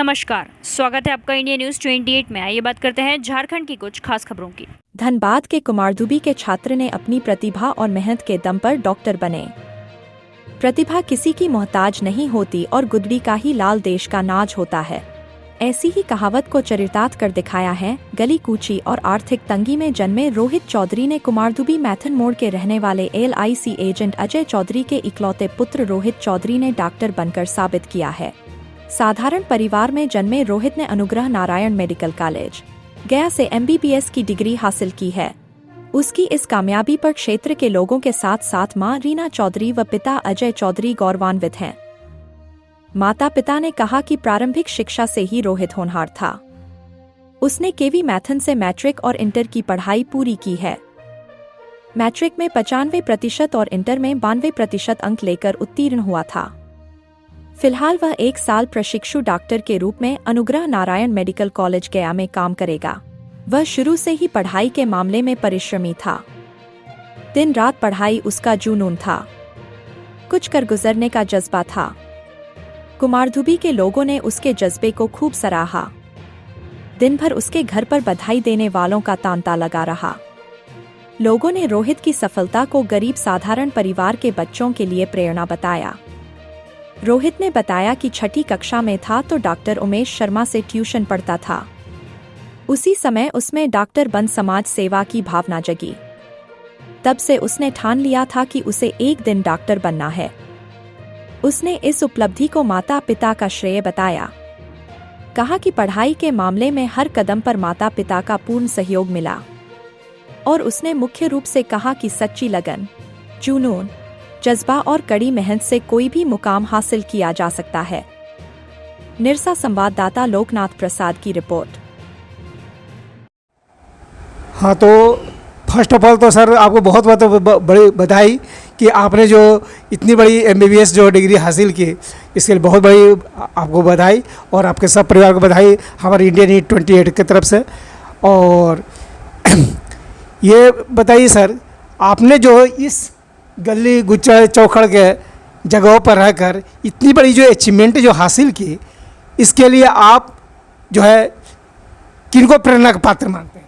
नमस्कार, स्वागत है आपका इंडिया न्यूज 28 में। आइए बात करते हैं झारखंड की कुछ खास खबरों की। धनबाद के कुमारदुबी के छात्र ने अपनी प्रतिभा और मेहनत के दम पर डॉक्टर बने। प्रतिभा किसी की मोहताज नहीं होती और गुदड़ी का ही लाल देश का नाज होता है। ऐसी ही कहावत को चरितार्थ कर दिखाया है गली कूची और आर्थिक तंगी में जन्मे रोहित चौधरी ने। कुमारदुबी मैथन मोड़ के रहने वाले LIC एजेंट अजय चौधरी के इकलौते पुत्र रोहित चौधरी ने डॉक्टर बनकर साबित किया है। साधारण परिवार में जन्मे रोहित ने अनुग्रह नारायण मेडिकल कॉलेज गया से MBBS की डिग्री हासिल की है। उसकी इस कामयाबी पर क्षेत्र के लोगों के साथ साथ मां रीना चौधरी व पिता अजय चौधरी गौरवान्वित हैं। माता पिता ने कहा कि प्रारंभिक शिक्षा से ही रोहित होनहार था। उसने KV मैथन से मैट्रिक और इंटर की पढ़ाई पूरी की है। मैट्रिक में 95% और इंटर में 92% अंक लेकर उत्तीर्ण हुआ था। फिलहाल वह 1 साल प्रशिक्षु डॉक्टर के रूप में अनुग्रह नारायण मेडिकल कॉलेज गया में काम करेगा। वह शुरू से ही पढ़ाई के मामले में परिश्रमी था। दिन रात पढ़ाई उसका जुनून था। कुछ कर गुजरने का जज्बा था। कुमारदुबी के लोगों ने उसके जज्बे को खूब सराहा। दिन भर उसके घर पर बधाई देने वालों का तांता लगा रहा। लोगों ने रोहित की सफलता को गरीब साधारण परिवार के बच्चों के लिए प्रेरणा बताया। रोहित ने बताया कि 6ठी कक्षा में था तो डॉक्टर उमेश शर्मा से ट्यूशन पढ़ता था। उसी समय उसमें डॉक्टर बन समाज सेवा की भावना जगी। तब से उसने ठान लिया था कि उसे एक दिन डॉक्टर बनना है। उसने इस उपलब्धि को माता पिता का श्रेय बताया। कहा कि पढ़ाई के मामले में हर कदम पर माता पिता का पूर्ण सहयोग मिला और उसने मुख्य रूप से कहा कि सच्ची लगन, जुनून, जज्बा और कड़ी मेहनत से कोई भी मुकाम हासिल किया जा सकता है। निरसा संवाददाता लोकनाथ प्रसाद की रिपोर्ट। हाँ, तो फर्स्ट ऑफ ऑल तो सर आपको बहुत बहुत बड़ी बधाई कि आपने जो इतनी बड़ी MBBS जो डिग्री हासिल की, इसके लिए बहुत बड़ी आपको बधाई और आपके सब परिवार को बधाई हमारे इंडिया न्यूज 28 की तरफ से। और ये बताइए सर, आपने जो इस गली गुच्चा चौखड़ के जगहों पर रहकर इतनी बड़ी जो अचीवमेंट जो हासिल की, इसके लिए आप जो है किनको प्रेरणा का पात्र मानते हैं?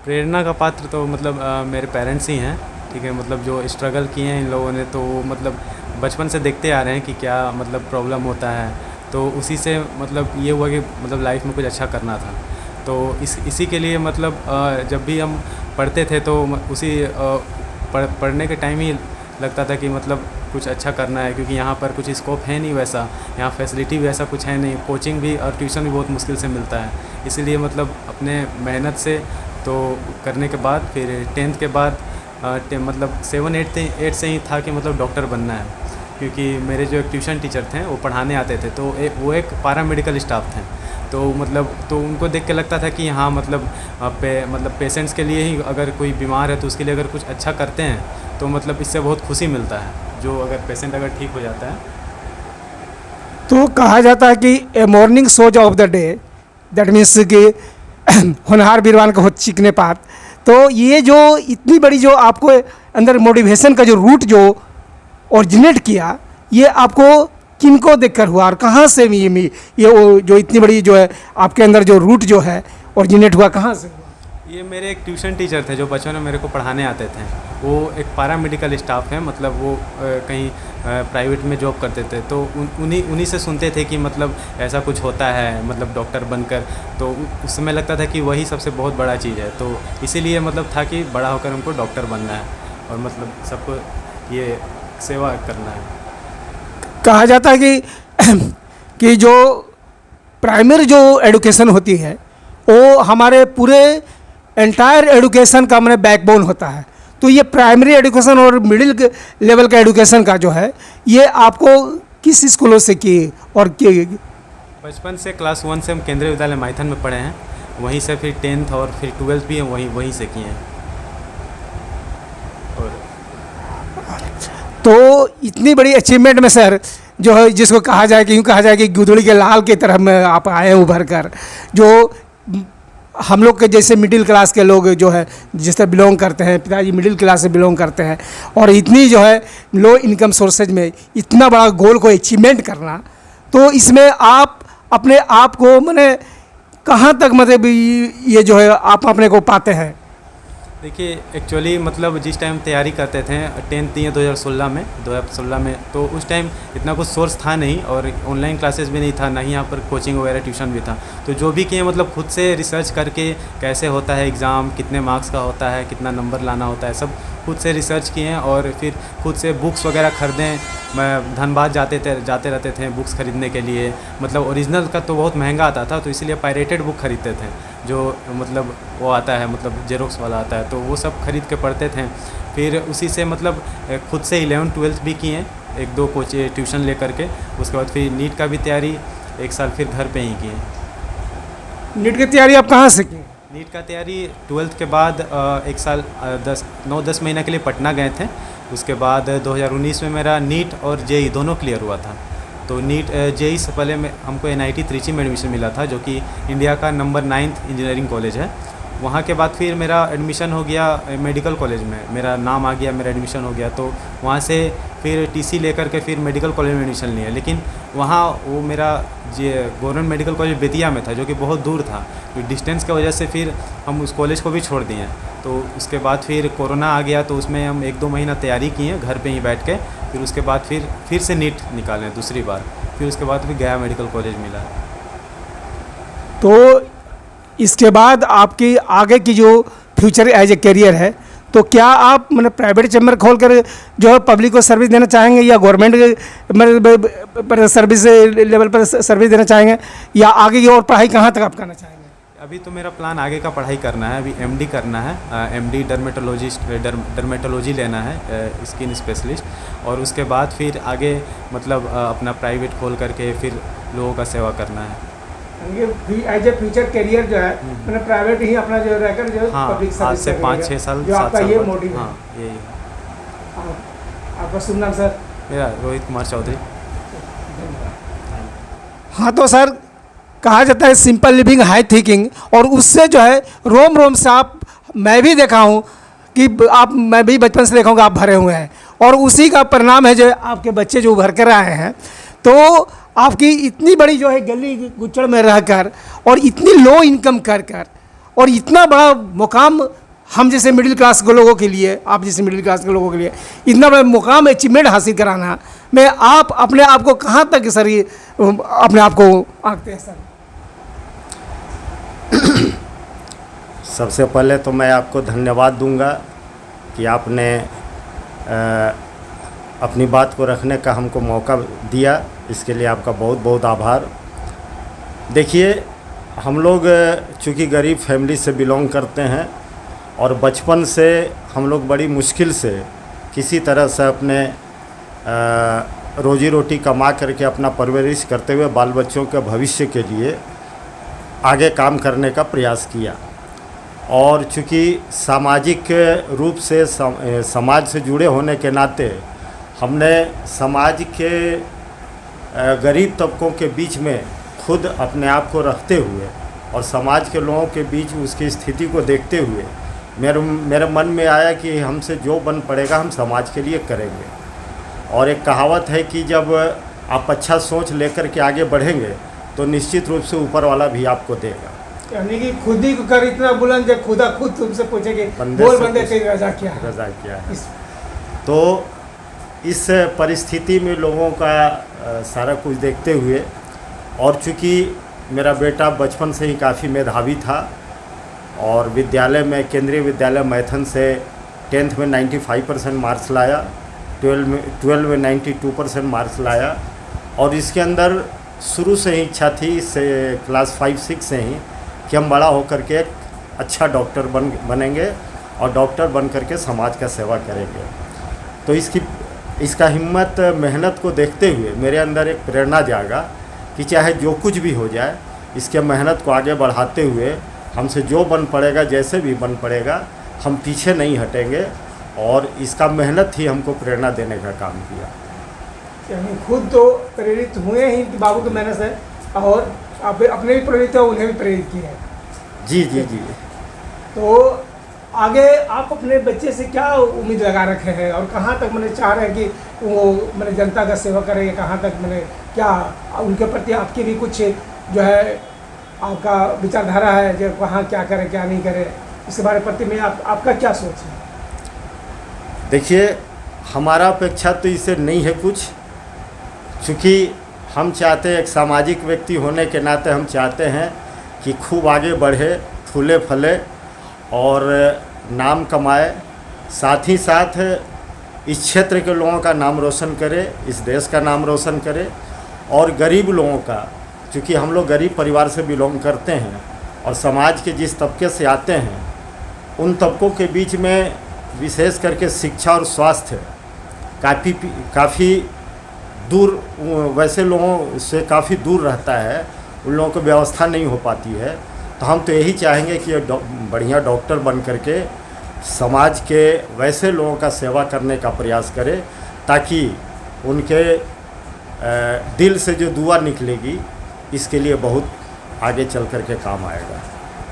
प्रेरणा का पात्र तो मतलब मेरे पेरेंट्स ही हैं, ठीक है। मतलब जो स्ट्रगल किए हैं इन लोगों ने, तो मतलब बचपन से देखते आ रहे हैं कि क्या मतलब प्रॉब्लम होता है, तो उसी से मतलब ये हुआ कि मतलब लाइफ में कुछ अच्छा करना था। तो इसी के लिए मतलब जब भी हम पढ़ते थे तो उसी पढ़ने के टाइम ही लगता था कि मतलब कुछ अच्छा करना है, क्योंकि यहाँ पर कुछ स्कोप है नहीं वैसा, यहाँ फैसिलिटी भी ऐसा कुछ है नहीं, कोचिंग भी और ट्यूशन भी बहुत मुश्किल से मिलता है। इसीलिए मतलब अपने मेहनत से तो करने के बाद फिर 10th के बाद मतलब 7-8 से ही था कि मतलब डॉक्टर बनना है, क्योंकि मेरे जो एक ट्यूशन टीचर थे वो पढ़ाने आते थे, तो वो एक पारा मेडिकल स्टाफ थे। तो मतलब तो उनको देख के लगता था कि हाँ मतलब पेशेंट्स के लिए ही अगर कोई बीमार है तो उसके लिए अगर कुछ अच्छा करते हैं तो मतलब इससे बहुत खुशी मिलता है, जो अगर पेशेंट अगर ठीक हो जाता है। तो कहा जाता है कि a morning shows of the day, that means कि होनहार बीरवान का हो चिकने पात। तो ये जो इतनी बड़ी जो आपको अंदर मोटिवेशन का जो रूट जो ओरिजिनेट किया, ये आपको किनको देखकर हुआ और कहाँ से ये वो जो इतनी बड़ी जो है आपके अंदर जो रूट जो है ओरिजिनेट हुआ, कहाँ से हुआ? ये मेरे एक ट्यूशन टीचर थे जो बचपन में मेरे को पढ़ाने आते थे। वो एक पारा मेडिकल स्टाफ है, मतलब वो कहीं प्राइवेट में जॉब करते थे, तो उन्हीं से सुनते थे कि मतलब ऐसा कुछ होता है मतलब डॉक्टर बनकर। तो उस समय लगता था कि वही सबसे बहुत बड़ा चीज़ है, तो इसीलिए मतलब था कि बड़ा होकर हमको डॉक्टर बनना है और मतलब सबको ये सेवा करना है। कहा जाता है कि जो प्राइमरी जो एजुकेशन होती है वो हमारे पूरे एंटायर एजुकेशन का मैंने बैकबोन होता है। तो ये प्राइमरी एजुकेशन और मिडिल लेवल का एजुकेशन का जो है ये आपको किस स्कूलों से किए और किए? बचपन से क्लास 1 से हम केंद्रीय विद्यालय मैथन में पढ़े हैं, वहीं से फिर 10th और फिर 12th भी वहीं से किए हैं। और तो इतनी बड़ी अचीवमेंट में सर जो है जिसको कहा जाए कि यूँ कहा जाए कि गुदड़ी के लाल की तरह में आप आए हैं उभर कर, जो हम लोग के जैसे मिडिल क्लास के लोग जो है जिस तरह बिलोंग करते हैं, पिताजी मिडिल क्लास से बिलोंग करते हैं, और इतनी जो है लो इनकम सोर्सेज में इतना बड़ा गोल को अचीवमेंट करना, तो इसमें आप अपने आप को मैंने कहाँ तक मतलब ये जो है आप अपने को पाते हैं? देखिए एक्चुअली मतलब जिस टाइम तैयारी करते थे 10th दिए 2016 में तो उस टाइम इतना कुछ सोर्स था नहीं और ऑनलाइन क्लासेस भी नहीं था, ना ही यहाँ पर कोचिंग वगैरह ट्यूशन भी था। तो जो भी किए मतलब खुद से रिसर्च करके कैसे होता है एग्ज़ाम, कितने मार्क्स का होता है, कितना नंबर लाना होता है, सब खुद से रिसर्च किए हैं और फिर खुद से बुक्स वगैरह ख़रीदें। मैं धनबाद जाते रहते थे बुक्स ख़रीदने के लिए। मतलब ओरिजिनल का तो बहुत महंगा आता था, तो इसलिए पायरेटेड बुक ख़रीदते थे, जो मतलब वो आता है मतलब जेरोक्स वाला आता है, तो वो सब ख़रीद के पढ़ते थे। फिर उसी से मतलब खुद से 11th-12th भी किए, 1-2 कोचिंग ट्यूशन ले करके। उसके बाद फिर नीट का भी तैयारी 1 साल फिर घर पे ही किए। नीट की तैयारी आप कहाँ से की? नीट का तैयारी 12th के बाद 1 साल 9-10 महीने के लिए पटना गए थे। उसके बाद 2019 में मेरा नीट और जेई दोनों क्लियर हुआ था। तो नीट जेई से पहले में हमको NIT त्रिची में एडमिशन मिला था, जो कि इंडिया का नंबर 9th इंजीनियरिंग कॉलेज है। वहाँ के बाद फिर मेरा एडमिशन हो गया मेडिकल कॉलेज में, मेरा नाम आ गया, मेरा एडमिशन हो गया। तो वहाँ से फिर TC लेकर के फिर मेडिकल कॉलेज में एडमिशन लिया। लेकिन वहाँ वो मेरा गवर्नमेंट मेडिकल कॉलेज बेतिया में था, जो कि बहुत दूर था। तो डिस्टेंस की वजह से फिर हम उस कॉलेज को भी छोड़ दिए। तो उसके बाद फिर कोरोना आ गया, तो उसमें हम 1-2 महीना तैयारी किए घर पे ही बैठ के। फिर उसके बाद फिर से नीट निकालें दूसरी बार। फिर उसके बाद फिर गया मेडिकल कॉलेज मिला। तो इसके बाद आपकी आगे की जो फ्यूचर एज ए करियर है, तो क्या आप मतलब प्राइवेट चैम्बर खोल कर जो है पब्लिक को सर्विस देना चाहेंगे, या गवर्नमेंट पर सर्विस लेवल पर सर्विस देना चाहेंगे, या आगे की और पढ़ाई कहाँ तक आप करना चाहेंगे? अभी तो मेरा प्लान आगे का पढ़ाई करना है। अभी MD करना है, MD डर्मेटोलॉजी लेना है, स्किन स्पेशलिस्ट। और उसके बाद फिर आगे मतलब अपना प्राइवेट खोल करके फिर लोगों का सेवा करना है। एज ए फ्यूचर करियर जो है मतलब प्राइवेट ही अपना जो रहकर जो पब्लिक सर्विस आज से 5-6 साल जो आपका ये मोटिव है। हाँ, यही आपका शुभ नाम सर? मेरा रोहित कुमार चौधरी। हाँ, तो सर कहा जाता है सिंपल लिविंग हाई थिंकिंग, और उससे जो है रोम रोम से आप, मैं भी देखा हूँ कि मैं भी बचपन से देखा हूँ कि आप भरे हुए हैं, और उसी का परिणाम है जो आपके बच्चे जो उभर कर आए हैं। तो आपकी इतनी बड़ी जो है गली गुच्चड़ में रहकर और इतनी लो इनकम कर और इतना बड़ा मुकाम हम जैसे मिडिल क्लास के लोगों के लिए, आप जैसे मिडिल क्लास के लोगों के लिए इतना बड़ा मुकाम अचीवमेंट हासिल कराना में आप अपने आप को कहाँ तक सर ये अपने आप को आंकते हैं सर? सबसे पहले तो मैं आपको धन्यवाद दूंगा कि आपने अपनी बात को रखने का हमको मौका दिया, इसके लिए आपका बहुत बहुत आभार। देखिए, हम लोग चूँकि गरीब फैमिली से बिलोंग करते हैं और बचपन से हम लोग बड़ी मुश्किल से किसी तरह से अपने रोजी रोटी कमा करके अपना परवरिश करते हुए बाल बच्चों के भविष्य के लिए आगे काम करने का प्रयास किया। और चूँकि सामाजिक रूप से समाज से जुड़े होने के नाते हमने समाज के गरीब तबकों के बीच में खुद अपने आप को रखते हुए और समाज के लोगों के बीच उसकी स्थिति को देखते हुए मेरे मन में आया कि हमसे जो बन पड़ेगा हम समाज के लिए करेंगे। और एक कहावत है कि जब आप अच्छा सोच लेकर के आगे बढ़ेंगे तो निश्चित रूप से ऊपर वाला भी आपको देगा। यानी कि खुद ही कर इतना बुलंद जब खुदा खुद तुमसे पूछेंगे बोल बंदे तेरी रजा क्या है। तो इस परिस्थिति में लोगों का सारा कुछ देखते हुए, और चूँकि मेरा बेटा बचपन से ही काफ़ी मेधावी था और विद्यालय में केंद्रीय विद्यालय मैथन से 10th में 95% मार्क्स लाया, 12 में 92% मार्क्स लाया, और इसके अंदर शुरू से ही इच्छा थी से क्लास 5-6 से ही कि हम बड़ा होकर के एक अच्छा डॉक्टर बनेंगे और डॉक्टर बन करके समाज का सेवा करेंगे। तो इसका हिम्मत मेहनत को देखते हुए मेरे अंदर एक प्रेरणा जागा कि चाहे जो कुछ भी हो जाए, इसके मेहनत को आगे बढ़ाते हुए हमसे जो बन पड़ेगा, जैसे भी बन पड़ेगा, हम पीछे नहीं हटेंगे। और इसका मेहनत ही हमको प्रेरणा देने का काम किया। यानी खुद तो प्रेरित हुए ही बाबू की मेहनत से, और आप अपने भी प्रेरित है, उन्हें भी प्रेरित किया है। जी जी जी। तो आगे आप अपने बच्चे से क्या उम्मीद लगा रखे हैं, और कहाँ तक मैंने चाह रहे हैं कि वो मैंने जनता का सेवा करेंगे, कहाँ तक मैंने क्या उनके प्रति आपकी भी कुछ जो है आपका विचारधारा है जो कहाँ क्या करे क्या नहीं करे, इसके बारे प्रति में आपका क्या सोच है? देखिए, हमारा अपेक्षा तो इससे नहीं है कुछ, क्योंकि हम चाहते हैं, एक सामाजिक व्यक्ति होने के नाते हम चाहते हैं कि खूब आगे बढ़े, फूले फले और नाम कमाए, साथ ही साथ इस क्षेत्र के लोगों का नाम रोशन करे, इस देश का नाम रोशन करे और गरीब लोगों का, क्योंकि हम लोग गरीब परिवार से बिलोंग करते हैं और समाज के जिस तबके से आते हैं उन तबकों के बीच में विशेष करके शिक्षा और स्वास्थ्य काफ़ी दूर, वैसे लोगों से काफ़ी दूर रहता है, उन लोगों को व्यवस्था नहीं हो पाती है। तो हम तो यही चाहेंगे कि बढ़िया डॉक्टर बन करके समाज के वैसे लोगों का सेवा करने का प्रयास करे, ताकि उनके दिल से जो दुआ निकलेगी इसके लिए बहुत आगे चल कर के काम आएगा।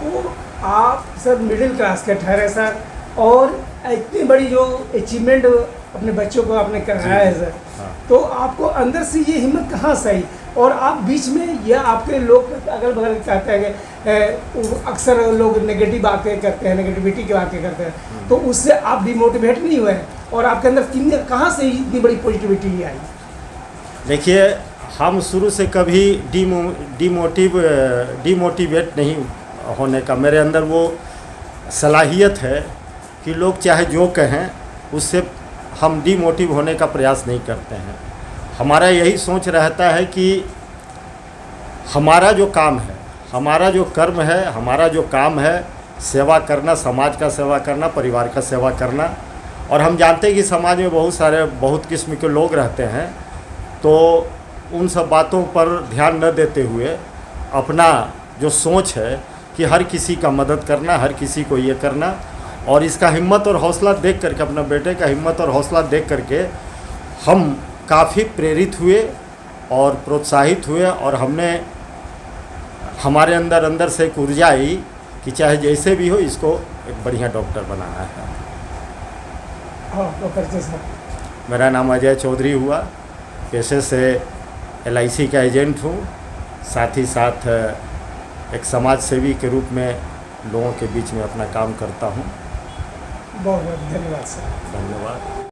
तो आप सर मिडिल क्लास के ठहरे सर, और इतनी बड़ी जो अचीवमेंट अपने बच्चों को आपने कराया है सर, हाँ। तो आपको अंदर से ये हिम्मत कहाँ से आई? और आप बीच में या आपके लोग अगल बगल कहते हैं कि अक्सर लोग नेगेटिव बातें करते हैं, नेगेटिविटी की बातें करते हैं, तो उससे आप डिमोटिवेट नहीं हुए और आपके अंदर कहाँ से इतनी बड़ी पॉजिटिविटी आई? देखिए, हम शुरू से कभी डिमोटिवेट नहीं होने का, मेरे अंदर वो सलाहियत है कि लोग चाहे जो कहें उससे हम डिमोटिव होने का प्रयास नहीं करते हैं। हमारा यही सोच रहता है कि हमारा जो काम है, हमारा जो कर्म है, हमारा जो काम है सेवा करना, समाज का सेवा करना, परिवार का सेवा करना। और हम जानते हैं कि समाज में बहुत किस्म के लोग रहते हैं, तो उन सब बातों पर ध्यान न देते हुए अपना जो सोच है कि हर किसी का मदद करना, हर किसी को ये करना, और इसका हिम्मत और हौसला देख करके, अपने बेटे का हिम्मत और हौसला देख करके हम काफ़ी प्रेरित हुए और प्रोत्साहित हुए, और हमने हमारे अंदर से एक ऊर्जा आई कि चाहे जैसे भी हो इसको एक बढ़िया डॉक्टर बनाना है। हाँ, डॉक्टर सर, मेरा नाम अजय चौधरी हुआ, पेशे से LIC का एजेंट हूँ, साथ ही साथ एक समाज सेवी के रूप में लोगों के बीच में अपना काम करता हूँ। बहुत बहुत धन्यवाद सर। धन्यवाद।